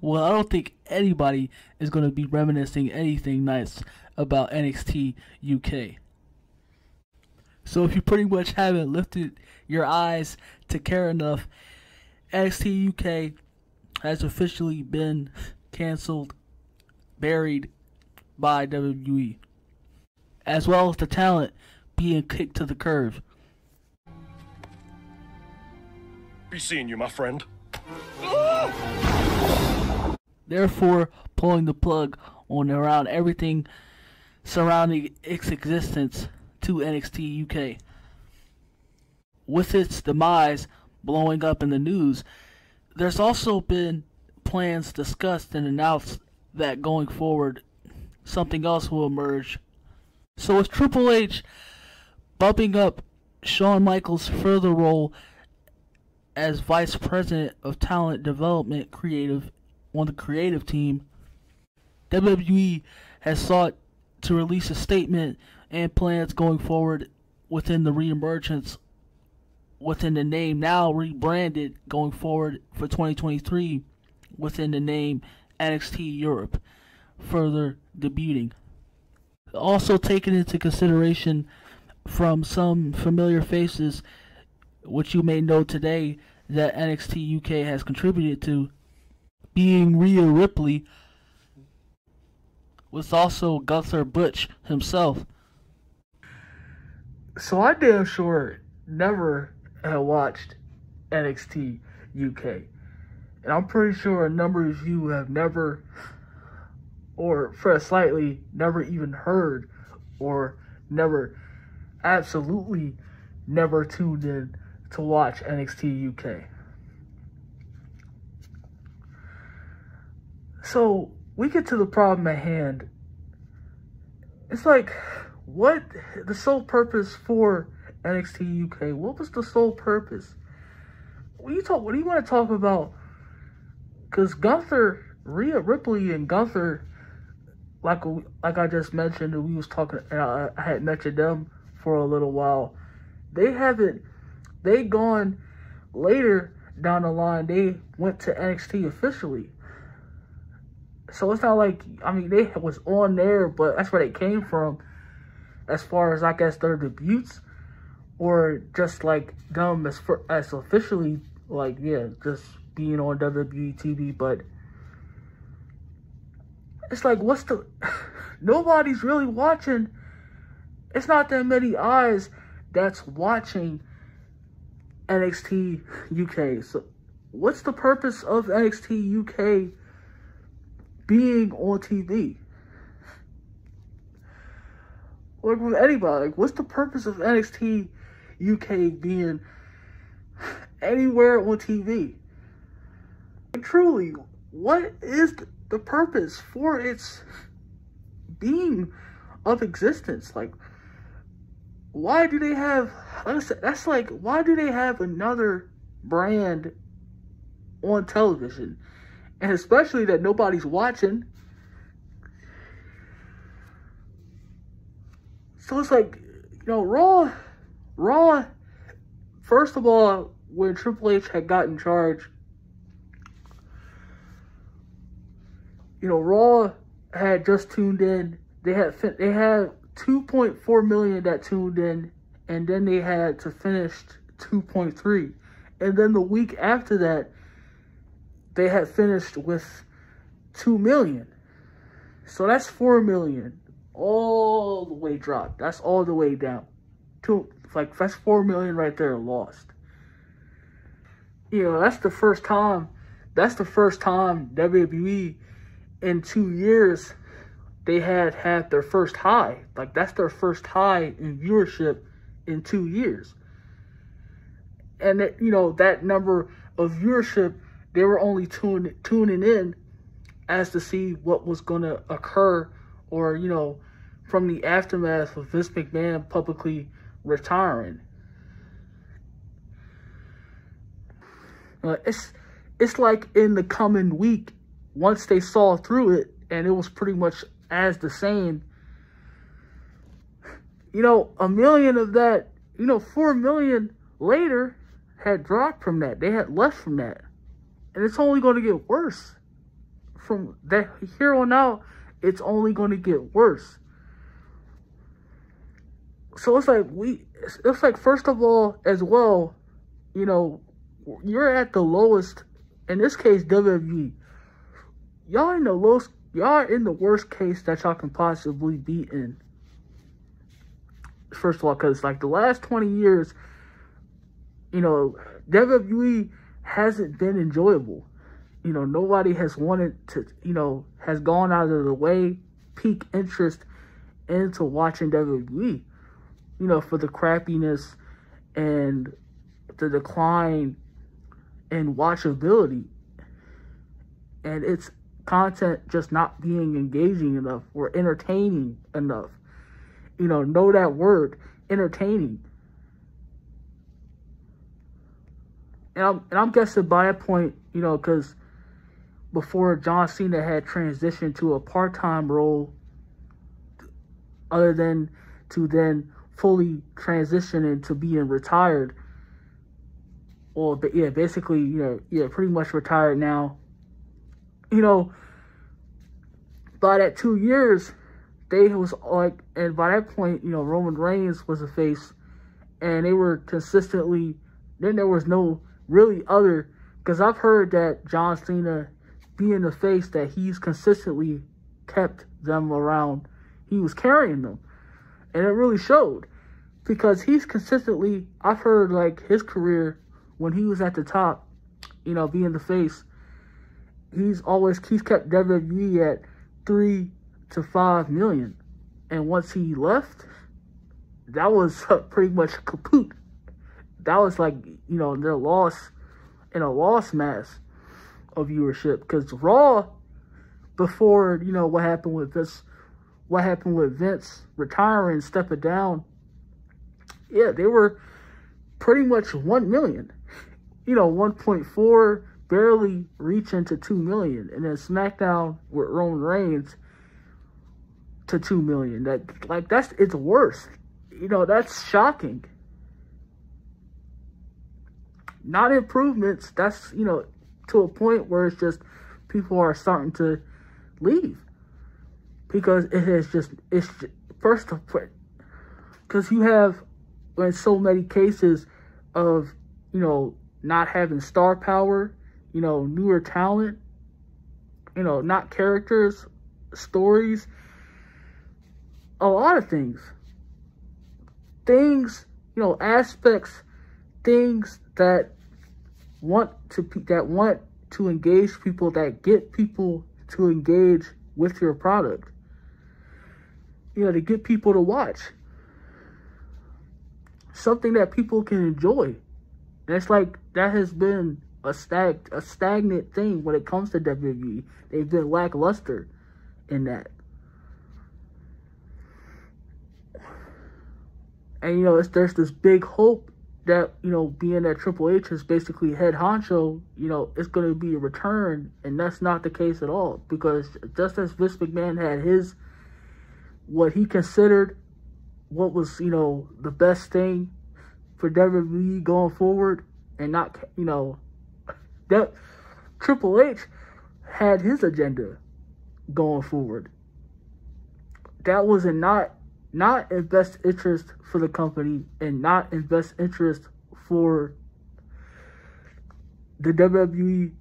Well, I don't think anybody is going to be reminiscing anything nice about NXT UK. So if you pretty much haven't lifted your eyes to care enough, NXT UK has officially been canceled, buried by WWE, as well as the talent being kicked to the curb. Be seeing you, my friend. Therefore, pulling the plug on around everything surrounding its existence to NXT UK. With its demise blowing up in the news, there's also been plans discussed and announced that going forward, something else will emerge. So with Triple H bumping up Shawn Michaels' further role as Vice President of Talent Development Creative on the creative team, WWE has sought to release a statement and plans going forward within the reemergence within the name, now rebranded going forward for 2023 within the name NXT Europe, further debuting. Also taken into consideration from some familiar faces, which you may know today that NXT UK has contributed to, being Rhea Ripley, was also Gunther Butch himself. So I damn sure never had watched NXT UK. And I'm pretty sure a number of you have never, or for a slightly, never even heard, or never, absolutely never tuned in to watch NXT UK. So we get to the problem at hand. It's like, what the sole purpose for NXT UK? What was the sole purpose? What do you want to talk about? Because Gunther, Rhea Ripley and Gunther, like I just mentioned, and we was talking, and I had mentioned them for a little while. They gone later down the line. They went to NXT officially. So it's not like, I mean, they was on there, but that's where they came from as far as, I guess, their debuts, or just like them as officially, like, yeah, just being on WWE TV. But it's like, nobody's really watching. It's not that many eyes that's watching NXT UK. So what's the purpose of NXT UK being on TV? Like with anybody, like, what's the purpose of NXT UK being anywhere on TV? Like, truly, what is the purpose for its being of existence? Like, why do they have, that's like, why do they have another brand on television? And especially that nobody's watching. So it's like, you know, Raw, first of all, when Triple H had gotten charge, you know, Raw had just tuned in. They had 2.4 million that tuned in, and then they had to finish 2.3. And then the week after that, they had finished with 2 million. So that's 4 million. All the way dropped. That's all the way down. That's 4 million right there lost. You know, that's the first time WWE in 2 years they had their first high. Like, that's their first high in viewership in 2 years. And that, you know, that number of viewership, they were only tuning in as to see what was going to occur, or, you know, from the aftermath of Vince McMahon publicly retiring. It's like in the coming week, once they saw through it, and it was pretty much as the same, you know, 1 million of that, you know, 4 million later had dropped from that. They had left from that. And it's only going to get worse. From that here on out, it's only going to get worse. So it's like first of all, as well, you know, you're at the lowest, in this case, WWE. Y'all in the worst case that y'all can possibly be in. First of all, because like the last 20 years, you know, WWE hasn't been enjoyable. You know, nobody has wanted to, you know, has gone out of the way, peak interest into watching WWE. You know, for the crappiness and the decline in watchability. And its content just not being engaging enough or entertaining enough. You know that word, entertaining. And I'm guessing by that point, you know, because before John Cena had transitioned to a part-time role, other than to then fully transition into being retired, or yeah, basically, you know, yeah, pretty much retired now. You know, by that 2 years, they was like, and by that point, you know, Roman Reigns was a face, and they were consistently. Then there was no really other, because I've heard that John Cena being the face, that he's consistently kept them around. He was carrying them. And it really showed, because he's consistently, I've heard like his career when he was at the top, you know, being the face, he's kept WWE at 3 to 5 million. And once he left, that was pretty much kaput. That was like, you know, their loss in a loss mass of viewership. Because Raw, before, you know, what happened with Vince retiring, stepping down, yeah, they were pretty much 1 million. You know, 1.4, barely reaching to 2 million. And then SmackDown with Roman Reigns to 2 million. It's worse. You know, that's shocking. Not improvements. That's, you know, to a point where it's just people are starting to leave. Because it's just first of all, because you have, in so many cases of, you know, not having star power, you know, newer talent, you know, not characters, stories, a lot of things, you know, aspects, things that want to engage people, that get people to engage with your product. You know, to get people to watch. Something that people can enjoy. And it's like, that has been a stagnant thing when it comes to WWE. They've been lackluster in that. And, you know, there's this big hope that, you know, being that Triple H is basically head honcho, you know, it's going to be a return. And that's not the case at all. Because just as Vince McMahon had what he considered, what was, you know, the best thing for WWE going forward, and not, you know, that Triple H had his agenda going forward. That was not in best interest for the company, and not in best interest for the WWE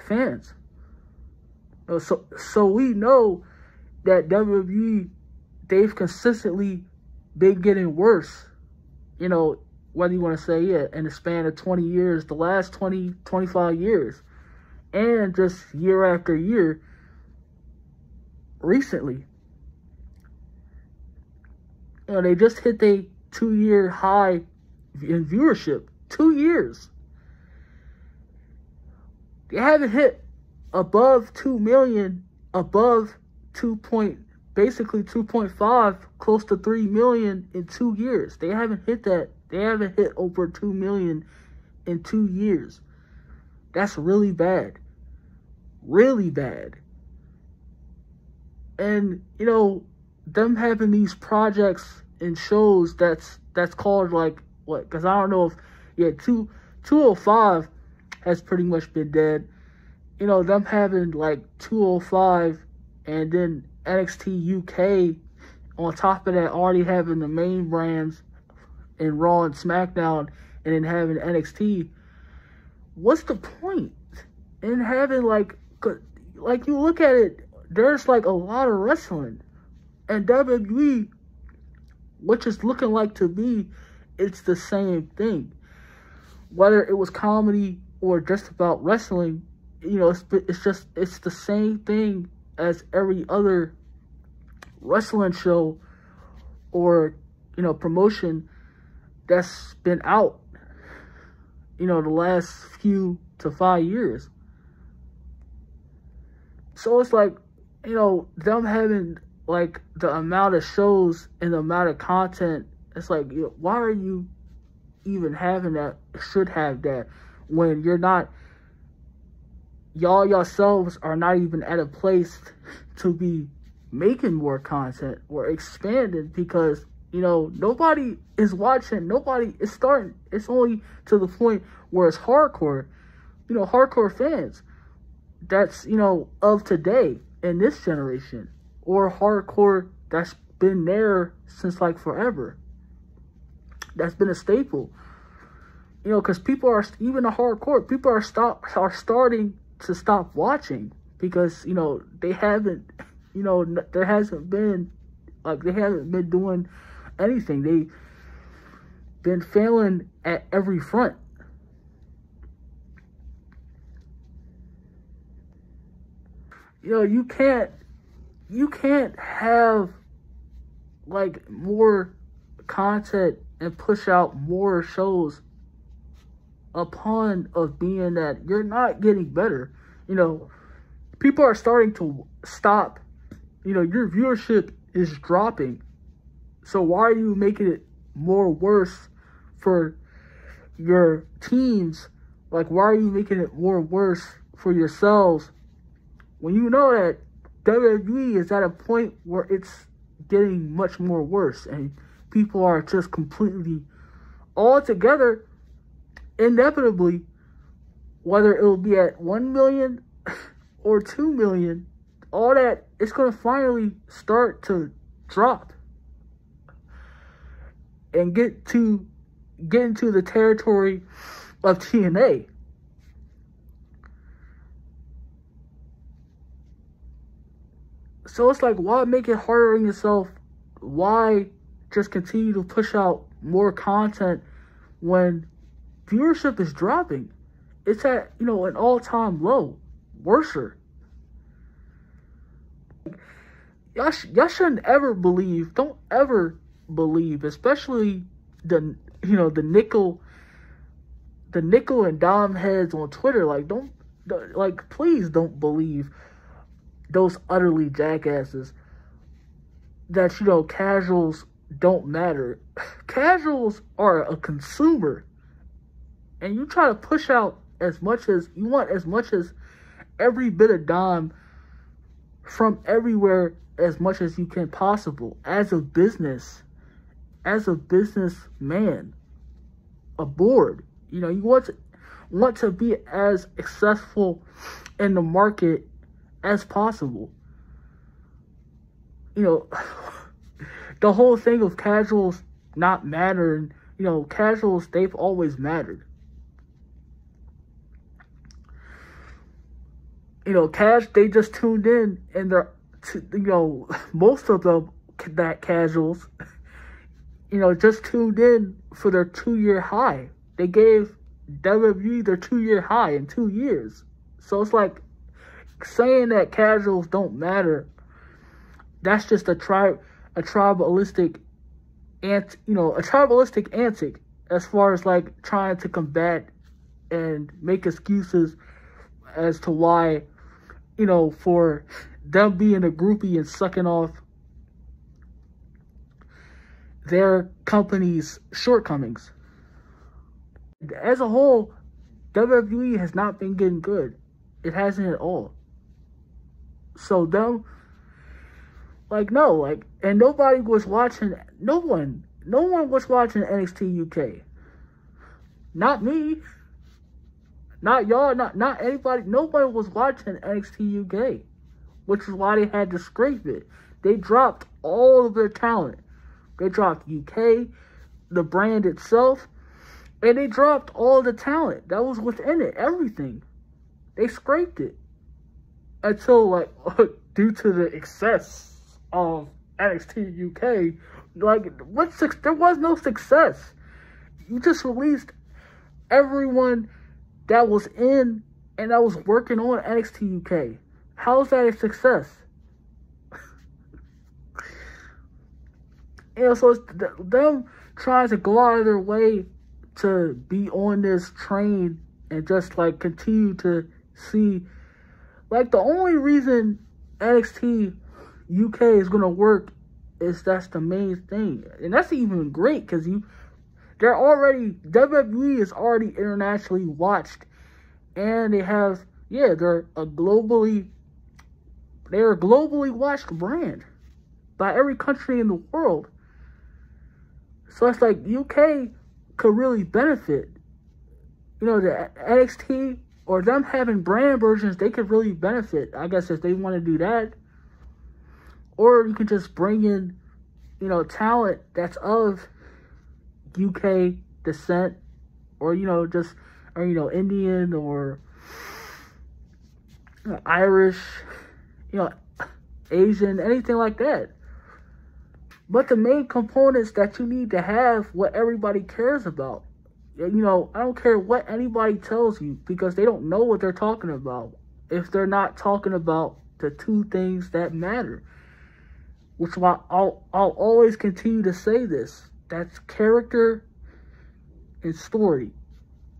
fans. So we know that WWE, they've consistently been getting worse, you know, whether you want to say, yeah, in the span of 20 years, the last 20, 25 years, and just year after year recently. You know, they just hit a 2-year high in viewership. 2 years. They haven't hit above 2 million, above basically 2.5, close to 3 million in 2 years. They haven't hit that. They haven't hit over 2 million in 2 years. That's really bad. Really bad. And, you know, them having these projects and shows that's called, like, what? Because I don't know if, yeah, 205 has pretty much been dead. them having like 205 and then NXT UK on top of that, already having the main brands in Raw and SmackDown, and then having NXT. What's the point in having like you look at it, there's like a lot of wrestling, and WWE, which is looking like to me, it's the same thing. Whether it was comedy or just about wrestling, it's the same thing as every other wrestling show or promotion that's been out the last few to 5 years. So it's like them having like the amount of shows and the amount of content, it's like, why are you even having that, should have that, when you're not, y'all yourselves are not even at a place to be making more content or expanding, because nobody is watching, nobody is starting. It's only to the point where it's hardcore, hardcore fans that's of today in this generation, or hardcore that's been there since like forever, that's been a staple, because people are, even the hardcore people are starting to stop watching, because they haven't, there hasn't been, like, they haven't been doing anything. They've been failing at every front. You can't have like more content and push out more shows upon of being that you're not getting better. People are starting to stop. Your viewership is dropping. So why are you making it more worse for your teams? Like, why are you making it more worse for yourselves when you know that WWE is at a point where it's getting much more worse, and people are just completely, altogether, inevitably, whether it will be at 1 million or 2 million, all that, it's going to finally start to drop and get into the territory of TNA. So it's like, why make it harder on yourself? Why just continue to push out more content when viewership is dropping? It's at, an all-time low. Worser. Y'all shouldn't ever believe, don't ever believe, especially the nickel and dime heads on Twitter, please don't believe those utterly jackasses that casuals don't matter. Casuals are a consumer, and you try to push out as much as you want, as much as every bit of dime from everywhere, as much as you can possible, as a businessman, a board. You want to be as successful in the market as possible. The whole thing of casuals not mattering, casuals, they've always mattered. They just tuned in, and they're, most of them, that casuals, just tuned in for their 2-year high. They gave WWE their 2-year high in 2 years. So it's like, saying that casuals don't matter, that's just a tribalistic antic, as far as like trying to combat and make excuses as to why, for them being a groupie and sucking off their company's shortcomings. As a whole, WWE has not been getting good. It hasn't at all. So them, and nobody was watching, no one was watching NXT UK. Not me. Not y'all, not anybody. Nobody was watching NXT UK, which is why they had to scrape it. They dropped all of their talent. They dropped UK, the brand itself, and they dropped all the talent that was within it, everything. They scraped it. Until, like, due to the excess of NXT UK, like, there was no success. You just released everyone that was in and that was working on NXT UK. How is that a success? So it's them trying to go out of their way to be on this train and just, like, continue to see. Like, the only reason NXT UK is going to work is that's the main thing. And that's even great because WWE is already internationally watched. And they have, they're a globally watched brand by every country in the world. So it's like UK could really benefit. You know, the NXT or them having brand versions, they could really benefit, I guess, if they want to do that. Or you can just bring in, you know, talent that's of UK descent, or, you know, just, or, you know, Indian or, you know, Irish, you know, Asian, anything like that. But the main components that you need to have what everybody cares about. You know, I don't care what anybody tells you because they don't know what they're talking about if they're not talking about the two things that matter. Which is why I'll always continue to say this. That's character and story.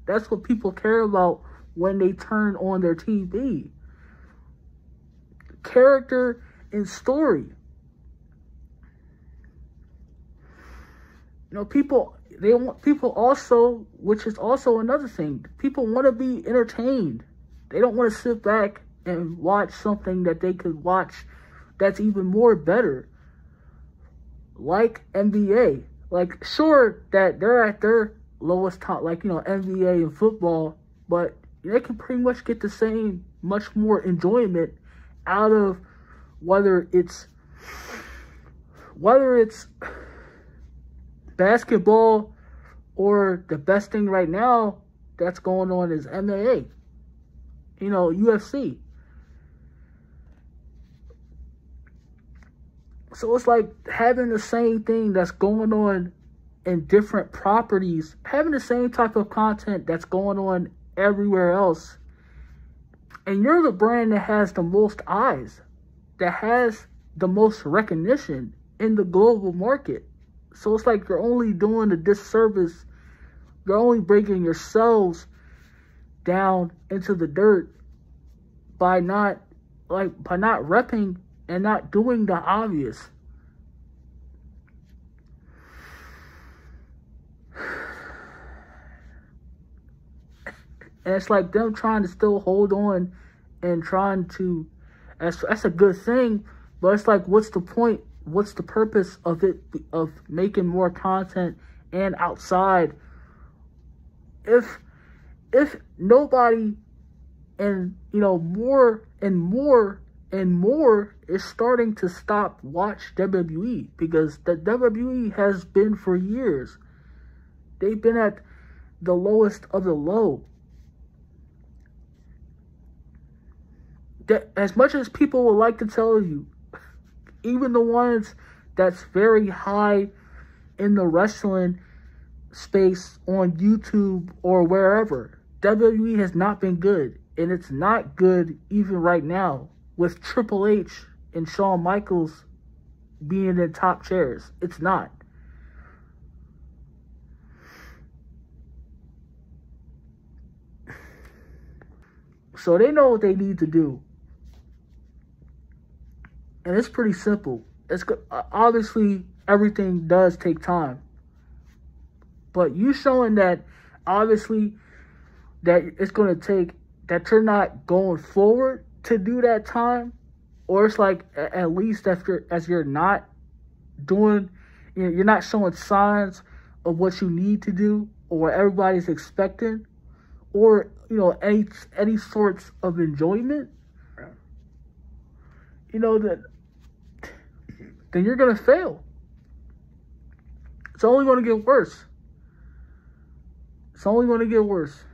That's what people care about when they turn on their TV. Character and story. You know, people also, which is also another thing, people want to be entertained. They don't want to sit back and watch something that they could watch that's even more better. Like NBA. Like, sure that they're at their lowest top, like, you know, NBA and football, but they can pretty much get the same, much more enjoyment out of whether it's basketball, or the best thing right now that's going on is MMA. You know, UFC. So it's like having the same thing that's going on in different properties, having the same type of content that's going on everywhere else. And you're the brand that has the most eyes, that has the most recognition in the global market. So it's like you're only doing a disservice. You're only breaking yourselves down into the dirt by not repping and not doing the obvious. And it's like them trying to still hold on and trying to, that's a good thing, but it's like, what's the point? What's the purpose of it, of making more content and outside if nobody, and, you know, more and more and more is starting to watch WWE, because the WWE has been for years. They've been at the lowest of the low. That, as much as people would like to tell you, even the ones that's very high in the wrestling space on YouTube or wherever, WWE has not been good. And it's not good even right now with Triple H and Shawn Michaels being in top chairs. It's not. So they know what they need to do. And it's pretty simple. It's obviously everything does take time. But you showing that obviously that it's going to take, that you're not going forward to do that time, or it's like at least as you're not doing, you're not showing signs of what you need to do or what everybody's expecting, or, you know, any sorts of enjoyment, you know, then you're going to fail. It's only going to get worse. It's only going to get worse.